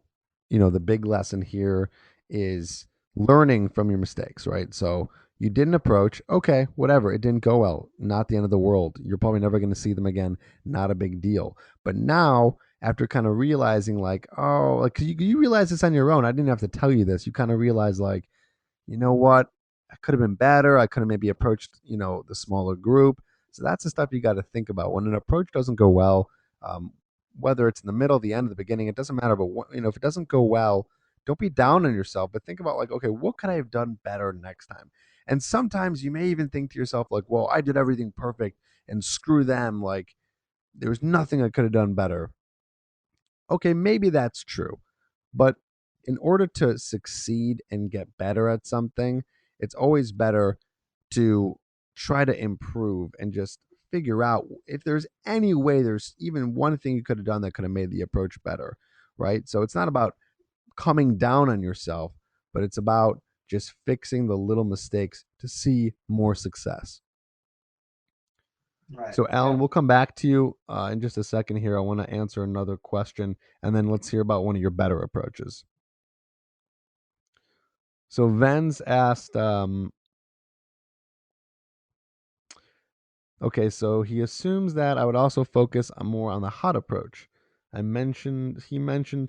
the big lesson here is learning from your mistakes, right? So you didn't approach, okay, whatever, it didn't go well. Not the end of the world. You're probably never going to see them again. Not a big deal. But now, after kind of realizing, like, oh, like 'cause you realize this on your own. I didn't have to tell you this. You kind of realize, like, you know what? I could have been better. I could have maybe approached, the smaller group. So that's the stuff you got to think about. When an approach doesn't go well, um, whether it's in the middle, the end, the beginning, it doesn't matter. But if it doesn't go well, don't be down on yourself. But think about like, okay, what could I have done better next time? And sometimes you may even think to yourself like, well, I did everything perfect, and screw them. Like there was nothing I could have done better. Okay, maybe that's true. But in order to succeed and get better at something, it's always better to try to improve and just figure out if there's any way there's even one thing you could have done that could have made the approach better, right? So it's not about coming down on yourself, but it's about just fixing the little mistakes to see more success. Right. So, Alan, Yeah. we'll come back to you in just a second here. I want to answer another question, and then let's hear about one of your better approaches. So, Vens asked, okay, so he assumes that I would also focus more on the hot approach. He mentioned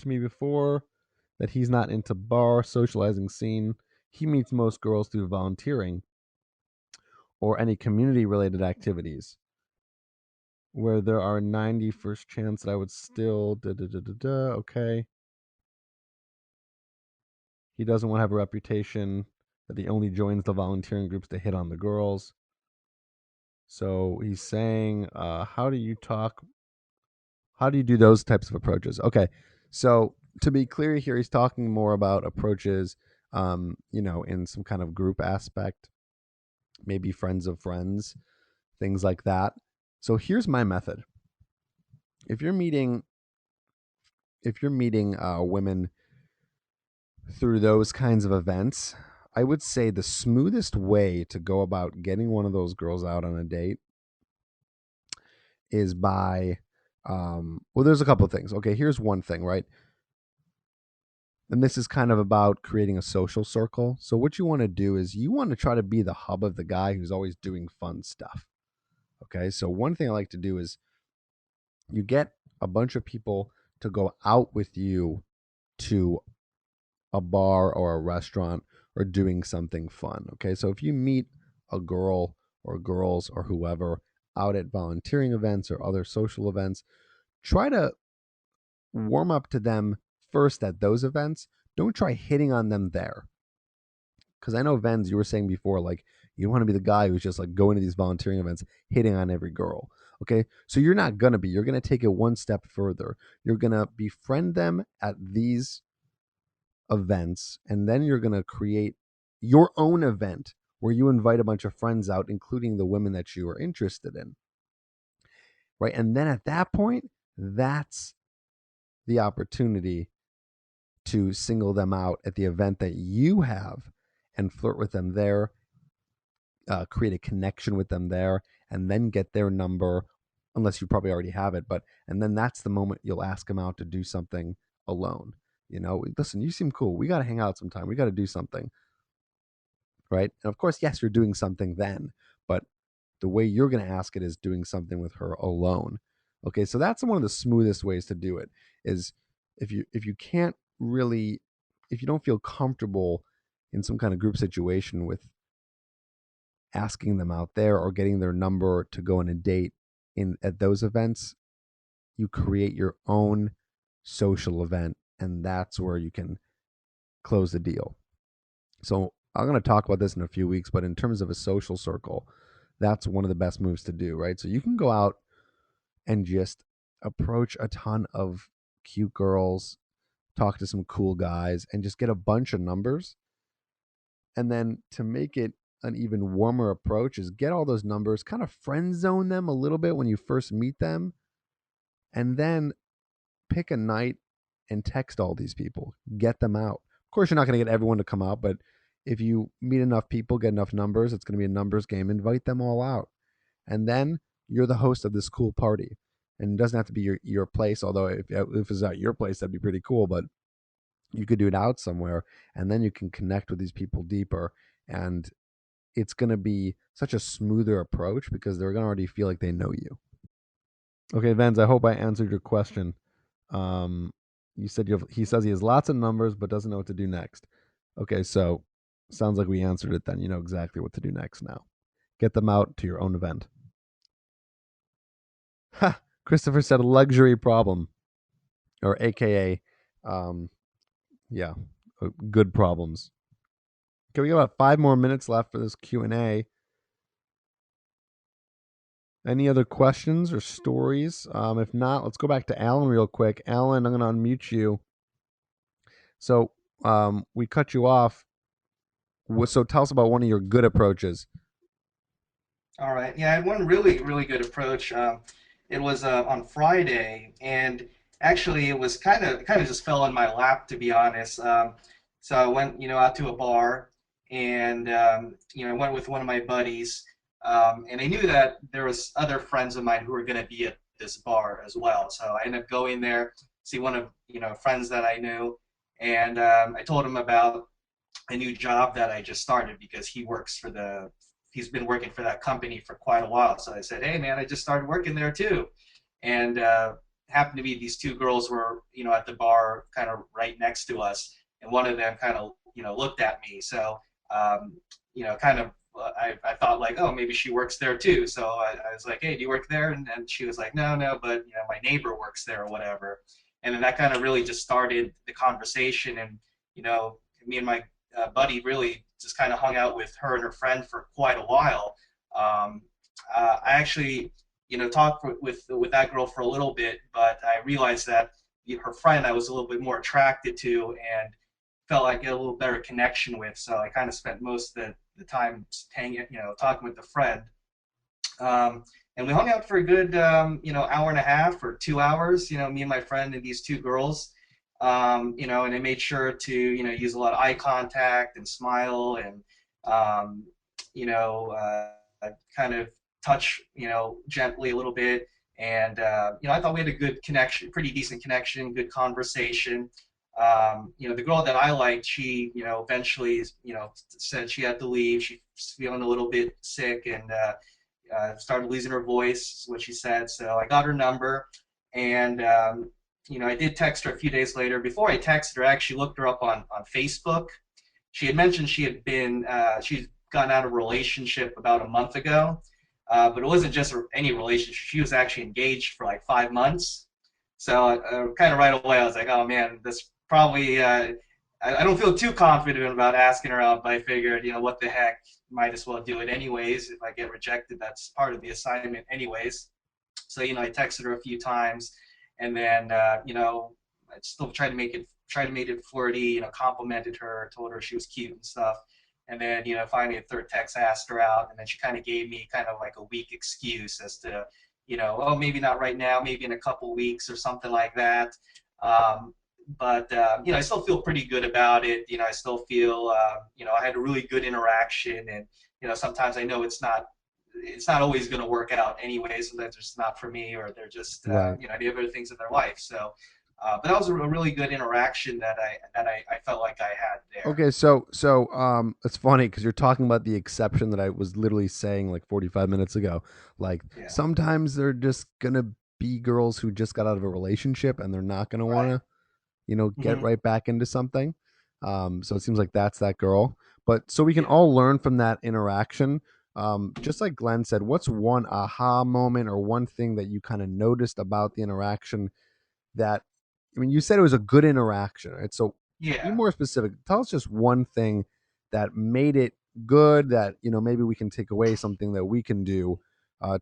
to me before that he's not into bar socializing scene. He meets most girls through volunteering or any community related activities where there are 90% chance that I would still da da da da da. Okay. He doesn't want to have a reputation that he only joins the volunteering groups to hit on the girls. So he's saying, how do you do those types of approaches? Okay. So to be clear here, he's talking more about approaches, in some kind of group aspect, maybe friends of friends, things like that. So here's my method. If you're meeting, women through those kinds of events, I would say the smoothest way to go about getting one of those girls out on a date is by, well, there's a couple of things. Okay, here's one thing, right? And this is kind of about creating a social circle. So, what you want to do is you want to try to be the hub of the guy who's always doing fun stuff. Okay, so one thing I like to do is you get a bunch of people to go out with you to a bar or a restaurant or doing something fun. Okay, so if you meet a girl or girls or whoever out at volunteering events or other social events, try to warm up to them first at those events. Don't try hitting on them there. Because I know, Vens, you were saying before, like, you don't want to be the guy who's just like going to these volunteering events, hitting on every girl. Okay. So you're not going to be. You're going to take it one step further. You're going to befriend them at these events, and then you're going to create your own event where you invite a bunch of friends out, including the women that you are interested in. Right. And then at that point, that's the opportunity to single them out at the event that you have and flirt with them there, create a connection with them there, and then get their number, unless you probably already have it. And then that's the moment you'll ask them out to do something alone. Listen, you seem cool. We got to hang out sometime. We got to do something. Right. And of course, yes, you're doing something then, but the way you're going to ask it is doing something with her alone. Okay. So that's one of the smoothest ways to do it is if you can't really, if you don't feel comfortable in some kind of group situation with asking them out there or getting their number to go on a date at those events, you create your own social event, and that's where you can close the deal. So I'm going to talk about this in a few weeks, but in terms of a social circle, that's one of the best moves to do, right? So you can go out and just approach a ton of cute girls, talk to some cool guys, and just get a bunch of numbers. And then to make it an even warmer approach is get all those numbers, kind of friend zone them a little bit when you first meet them, and then pick a night and text all these people, get them out. Of course, you're not going to get everyone to come out, but if you meet enough people, get enough numbers, it's going to be a numbers game. Invite them all out. And then you're the host of this cool party. And it doesn't have to be your place, although if it's at your place, that'd be pretty cool. But you could do it out somewhere, and then you can connect with these people deeper. And it's going to be such a smoother approach because they're going to already feel like they know you. Okay, Vens, I hope I answered your question. You said he says he has lots of numbers but doesn't know what to do next. Okay, so sounds like we answered it then. You know exactly what to do next now. Get them out to your own event. Ha! Christopher said a luxury problem, or AKA, yeah, good problems. Okay, we got about 5 more minutes left for this Q&A. Any other questions or stories? If not, let's go back to Alan real quick. Alan, I'm going to unmute you. So we cut you off. So tell us about one of your good approaches. All right. Yeah, I had one really, really good approach. It was on Friday, and actually, it was kind of just fell in my lap, to be honest. So I went, out to a bar, and I went with one of my buddies, and I knew that there was other friends of mine who were going to be at this bar as well. So I ended up going there, see one of friends that I knew, and I told him about a new job that I just started because he's been working for that company for quite a while. So I said, hey man, I just started working there too. And happened to be these two girls were, at the bar kind of right next to us. And one of them kind of, looked at me. So, kind of, I thought like, oh, maybe she works there too. So I was like, hey, do you work there? And she was like, no, but my neighbor works there or whatever. And then that kind of really just started the conversation. And, me and my buddy really just kind of hung out with her and her friend for quite a while. I actually, talked with that girl for a little bit, but I realized that her friend I was a little bit more attracted to and felt like I had a little better connection with. So I kind of spent most of the time hanging, talking with the friend. And we hung out for a good, hour and a half or 2 hours, me and my friend and these two girls. And I made sure to, use a lot of eye contact and smile and, kind of touch, gently a little bit. And, I thought we had a good connection, pretty decent connection, good conversation. The girl that I liked, she, eventually, said she had to leave. She's feeling a little bit sick and started losing her voice, is what she said. So I got her number and, I did text her a few days later. Before I texted her, I actually looked her up on Facebook. She had mentioned she'd gotten out of a relationship about a month ago. But it wasn't just any relationship. She was actually engaged for like 5 months. So kind of right away, I was like, oh man, this probably. I don't feel too confident about asking her out, but I figured, what the heck, might as well do it anyways. If I get rejected, that's part of the assignment anyways. So I texted her a few times, and then I still tried to make it flirty. Complimented her, told her she was cute and stuff. And then finally a third text asked her out, and then she kind of gave me kind of like a weak excuse as to oh, maybe not right now, maybe in a couple weeks or something like that. Um, but I still feel pretty good about it. I still feel I had a really good interaction, and sometimes I know it's not always going to work out anyway. Sometimes it's not for me, or they're just Right. they have other things in their life. So, but that was a really good interaction that I felt like I had there. Okay, so it's funny because you're talking about the exception that I was literally saying like 45 minutes ago. Like Yeah. sometimes they're just gonna be girls who just got out of a relationship and they're not gonna Right. wanna, get Hmm. right back into something. So it seems like that's that girl. But so we can Yeah. all learn from that interaction. Just like Glenn said, what's one aha moment or one thing that you kind of noticed about the interaction that, I mean, you said it was a good interaction, right? So be Yeah. more specific. Tell us just one thing that made it good that, maybe we can take away something that we can do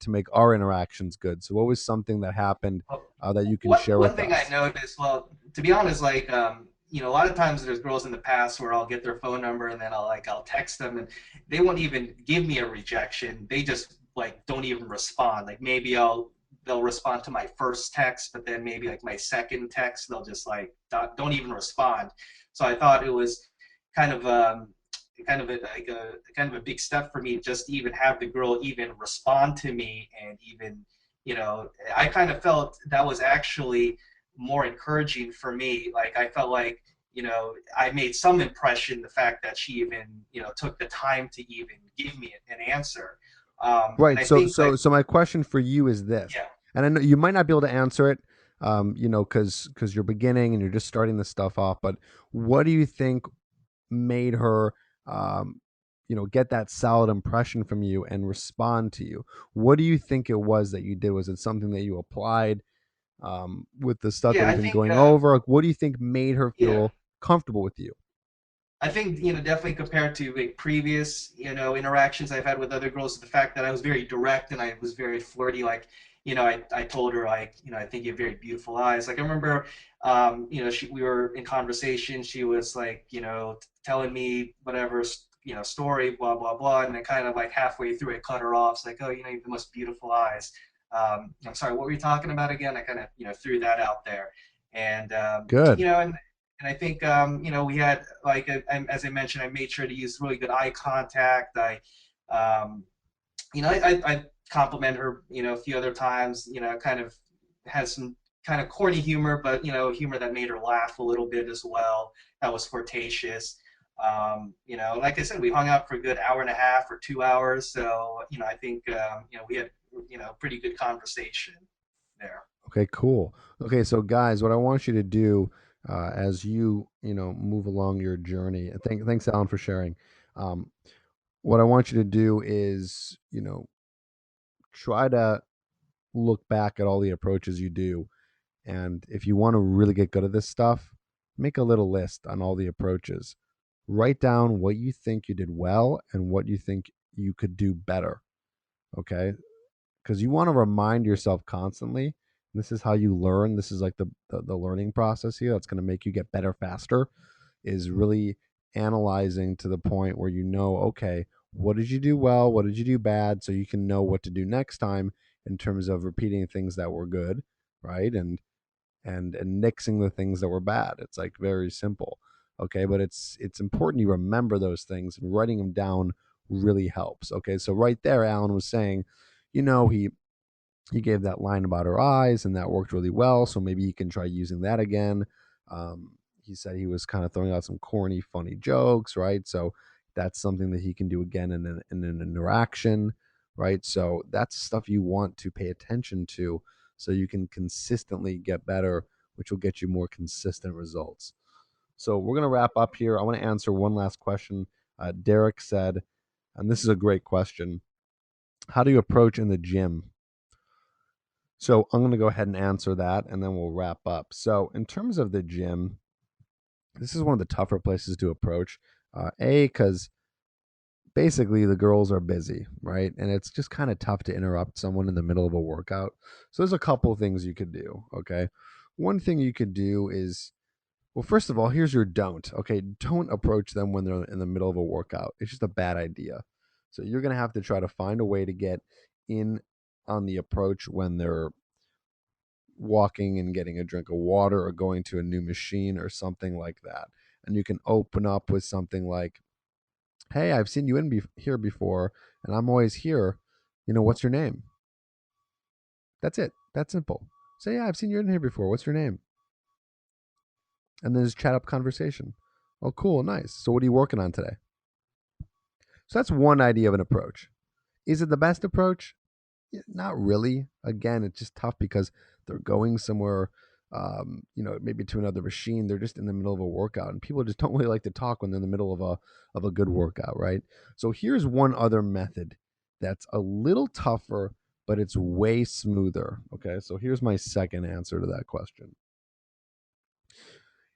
to make our interactions good. So what was something that happened Well, that you can one share one with thing I us? noticed, well, to be honest, like a lot of times there's girls in the past where I'll get their phone number and then I'll text them and they won't even give me a rejection. They just like don't even respond. Like maybe they'll respond to my first text, but then maybe like my second text they'll just like don't even respond. So I thought it was kind of kind of a big step for me just to even have the girl even respond to me and even I kind of felt that was actually more encouraging for me. Like I felt like I made some impression. The fact that she even took the time to even give me an answer, and Right. I So think so like so my question for you is this, yeah, and I know you might not be able to answer it, because you're beginning and you're just starting this stuff off. But what do you think made her, um, get that solid impression from you and respond to you? What do you think it was that you did? Was it something that you applied with the stuff that yeah, we've I been think going over? Like, what do you think made her yeah. feel comfortable with you? I think definitely compared to like previous interactions I've had with other girls, the fact that I was very direct and I was very flirty. Like I told her like I think you have very beautiful eyes. Like I remember we were in conversation. She was like telling me whatever story blah blah blah, and then kind of like halfway through I cut her off. It's like, oh, you have the most beautiful eyes. I'm sorry, what were you talking about again? I kind of threw that out there, and Good. and I think we had like as I mentioned, I made sure to use really good eye contact. Um, I complimented her, a few other times. Kind of has some kind of corny humor, but humor that made her laugh a little bit as well. That was flirtatious. Like I said, we hung out for a good hour and a half or 2 hours. So I think we had pretty good conversation there. Okay, cool. Okay, so guys, what I want you to do as you move along your journey, and thanks Alan for sharing. Um, what I want you to do is try to look back at all the approaches you do, and if you want to really get good at this stuff, make a little list on all the approaches. Write down what you think you did well and what you think you could do better. Okay, because you want to remind yourself constantly. This is how you learn. This is like the learning process here. That's going to make you get better faster. Is really analyzing to the point where okay, what did you do well? What did you do bad? So you can know what to do next time in terms of repeating things that were good, right? And nixing the things that were bad. It's like very simple. Okay, but it's important you remember those things, and writing them down really helps. Okay, so right there Alan was saying, he gave that line about her eyes, and that worked really well. So maybe you can try using that again. He said he was kind of throwing out some corny, funny jokes, right? So that's something that he can do again in an interaction, right? So that's stuff you want to pay attention to so you can consistently get better, which will get you more consistent results. So we're going to wrap up here. I want to answer one last question. Derek said, And this is a great question. How do you approach in the gym? So I'm going to go ahead and answer that, and then we'll wrap up. So in terms of the gym, this is one of the tougher places to approach. Because basically the girls are busy, right? And it's just kind of tough to interrupt someone in the middle of a workout. So there's a couple things you could do, okay? One thing you could do is, well, first of all, here's your don't, okay? Don't approach them when they're in the middle of a workout. It's just a bad idea. So you're going to have to try to find a way to get in on the approach when they're walking and getting a drink of water or going to a new machine or something like that. And you can open up with something like, hey, I've seen you here before, and I'm always here. What's your name? That's it. That's simple. Say, yeah, I've seen you in here before. What's your name? And then just chat up conversation. Oh, cool, nice. So what are you working on today? So that's one idea of an approach. Is it the best approach? Not really. Again, it's just tough because they're going somewhere, maybe to another machine. They're just in the middle of a workout, and people just don't really like to talk when they're in the middle of a good workout, right? So here's one other method that's a little tougher, but it's way smoother. Okay, so here's my second answer to that question.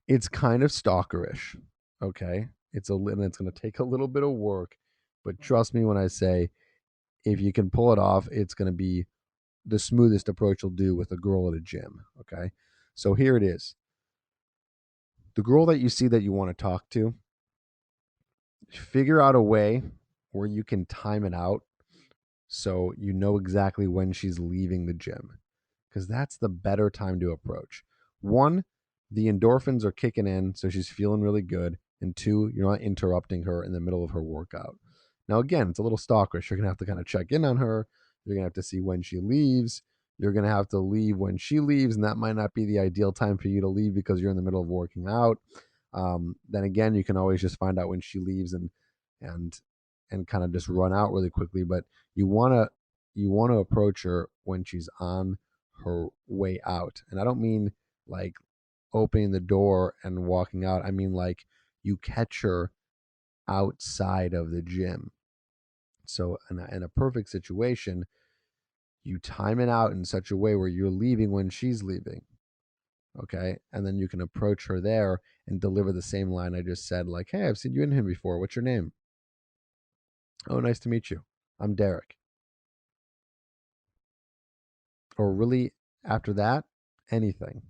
It's kind of stalkerish. Okay, it's going to take a little bit of work, but trust me when I say, if you can pull it off, it's going to be the smoothest approach you'll do with a girl at a gym. Okay. So here it is. The girl that you see that you want to talk to, figure out a way where you can time it out so you know exactly when she's leaving the gym, because that's the better time to approach. One, the endorphins are kicking in, so she's feeling really good. And two, you're not interrupting her in the middle of her workout. Now, again, it's a little stalkerish. You're going to have to kind of check in on her. You're going to have to see when she leaves. You're going to have to leave when she leaves, and that might not be the ideal time for you to leave because you're in the middle of working out. Then again, you can always just find out when she leaves and and kind of just run out really quickly. But you want to approach her when she's on her way out, and I don't mean like opening the door and walking out. I mean like you catch her outside of the gym. So in a perfect situation, you time it out in such a way where you're leaving when she's leaving. Okay. And then you can approach her there and deliver the same line I just said, like, hey, I've seen you in here before. What's your name? Oh, nice to meet you. I'm Derek. Or really, after that, anything.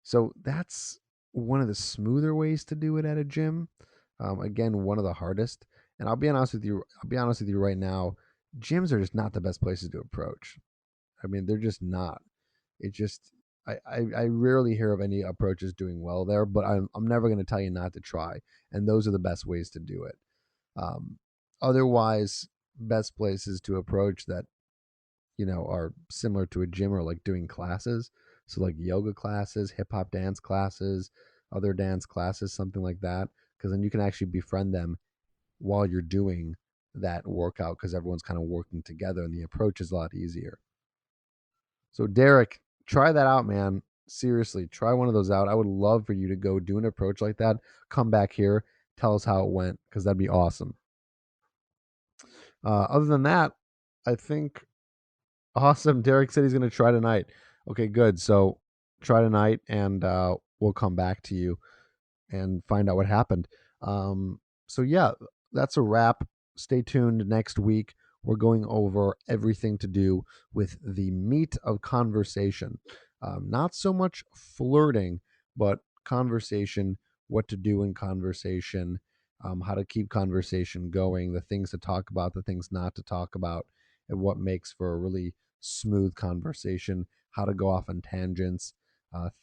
So that's one of the smoother ways to do it at a gym. Again, one of the hardest. And I'll be honest with you. I'll be honest with you right now. Gyms are just not the best places to approach. I mean, they're just not. It just I rarely hear of any approaches doing well there, but I'm never going to tell you not to try. And those are the best ways to do it. Um, Otherwise, best places to approach that are similar to a gym or like doing classes. So like yoga classes, hip hop dance classes, other dance classes, something like that. Because then you can actually befriend them while you're doing that workout because everyone's kind of working together and the approach is a lot easier. So Derek, try that out, man. Seriously, try one of those out. I would love for you to go do an approach like that. Come back here, tell us how it went because that'd be awesome. Other than that, I think awesome. Derek said he's going to try tonight. Okay, good. So try tonight, and we'll come back to you and find out what happened. So yeah, that's a wrap. Stay tuned next week. We're going over everything to do with the meat of conversation. Not so much flirting, but conversation, what to do in conversation, how to keep conversation going, the things to talk about, the things not to talk about, and what makes for a really smooth conversation, how to go off on tangents,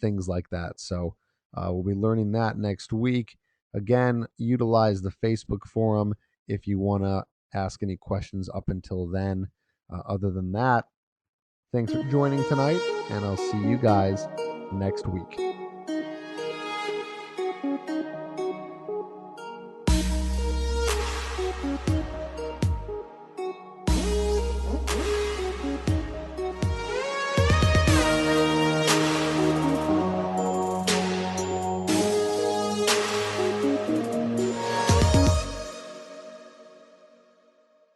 things like that. So we'll be learning that next week. Again, utilize the Facebook forum if you want to ask any questions up until then. Other than that, thanks for joining tonight, and I'll see you guys next week.